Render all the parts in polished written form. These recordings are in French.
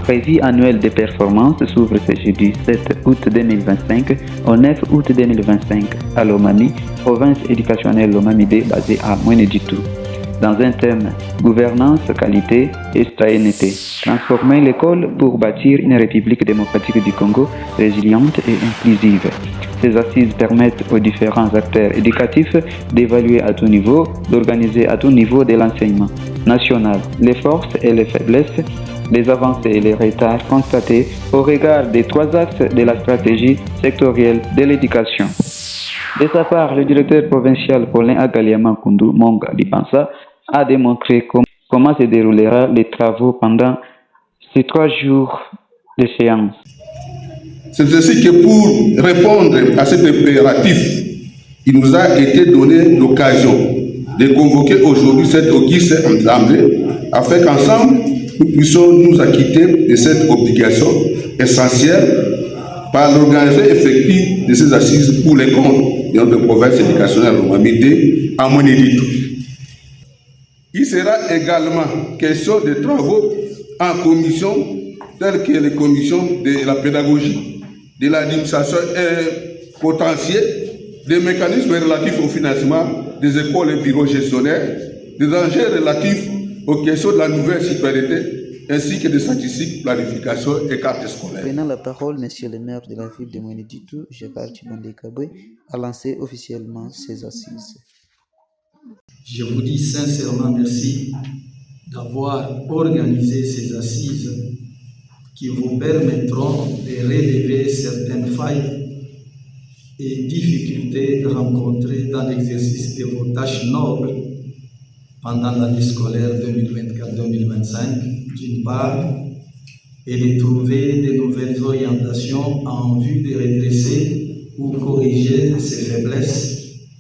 Prévis annuel des performances s'ouvre ce jeudi 7 août 2025 au 9 août 2025 à Lomami, province éducationnelle Lomami-D basée à Mweneditu. Dans un thème gouvernance, qualité et citoyenneté, transformer l'école pour bâtir une République démocratique du Congo résiliente et inclusive. Ces assises permettent aux différents acteurs éducatifs d'évaluer à tout niveau, d'organiser à tout niveau de l'enseignement national les forces et les faiblesses, les avancées et les retards constatés au regard des 3 axes de la stratégie sectorielle de l'éducation. De sa part, le directeur provincial Paulin Agaliama Kundu Monga Libansa a démontré comment se déroulera les travaux pendant ces 3 jours de séance. C'est ainsi que pour répondre à cet impératif, il nous a été donné l'occasion de convoquer aujourd'hui cette auguste assemblée afin qu'ensemble nous puissions nous acquitter de cette obligation essentielle par l'organisation effective de ces assises pour les comptes de notre province éducationnelle Lomami-D à Mweneditu. Il sera également question de travaux en commission telles que les commissions de la pédagogie, de l'administration et potentiel, des mécanismes relatifs au financement des écoles et bureaux gestionnaires, des enjeux relatifs aux questions de la nouvelle citoyenneté, ainsi que des statistiques, planification et cartes scolaires. Prenant la parole, Monsieur le maire de la ville de Mweneditu, Gérard Chibandé-Kabwe, a lancé officiellement ses assises. Je vous dis sincèrement merci d'avoir organisé ces assises qui vous permettront de relever certaines failles et difficultés rencontrées dans l'exercice de vos tâches nobles pendant l'année scolaire 2024-2025, d'une part, et de trouver de nouvelles orientations en vue de redresser ou corriger ces faiblesses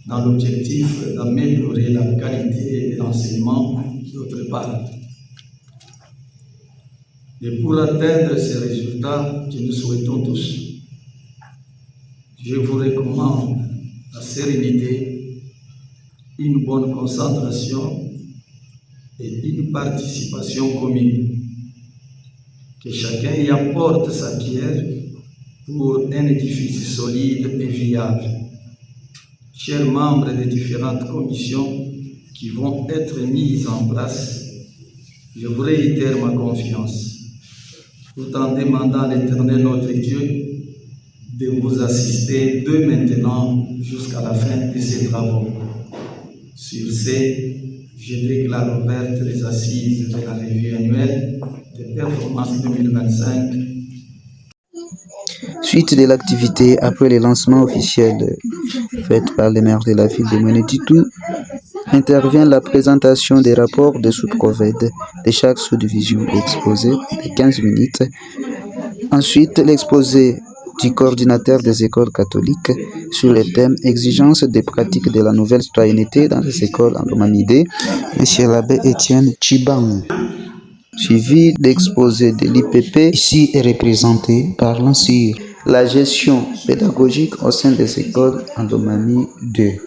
dans l'objectif d'améliorer la qualité de l'enseignement d'autre part. Et pour atteindre ces résultats que nous souhaitons tous, je vous recommande la sérénité, une bonne concentration et une participation commune. Que chacun y apporte sa pierre pour un édifice solide et viable. Chers membres des différentes commissions qui vont être mises en place, je vous réitère ma confiance, tout en demandant à l'Éternel notre Dieu de vous assister dès maintenant jusqu'à la fin de ces travaux. Sur ce, je déclare ouvertes les assises de la revue annuelle des performances 2025. Suite de l'activité, après le lancement officiel fait par le maire de la ville de Mweneditu, intervient la présentation des rapports des sous-provèdes de chaque sous-division exposé de 15 minutes. Ensuite, l'exposé du coordinateur des écoles catholiques sur le thème exigences des pratiques de la nouvelle citoyenneté dans les écoles en Lomami-D, M. l'abbé Étienne Chibang. Suivi d'exposé de l'IPP, ici est représenté par l'ANSIR, la gestion pédagogique au sein des écoles en Lomami-D.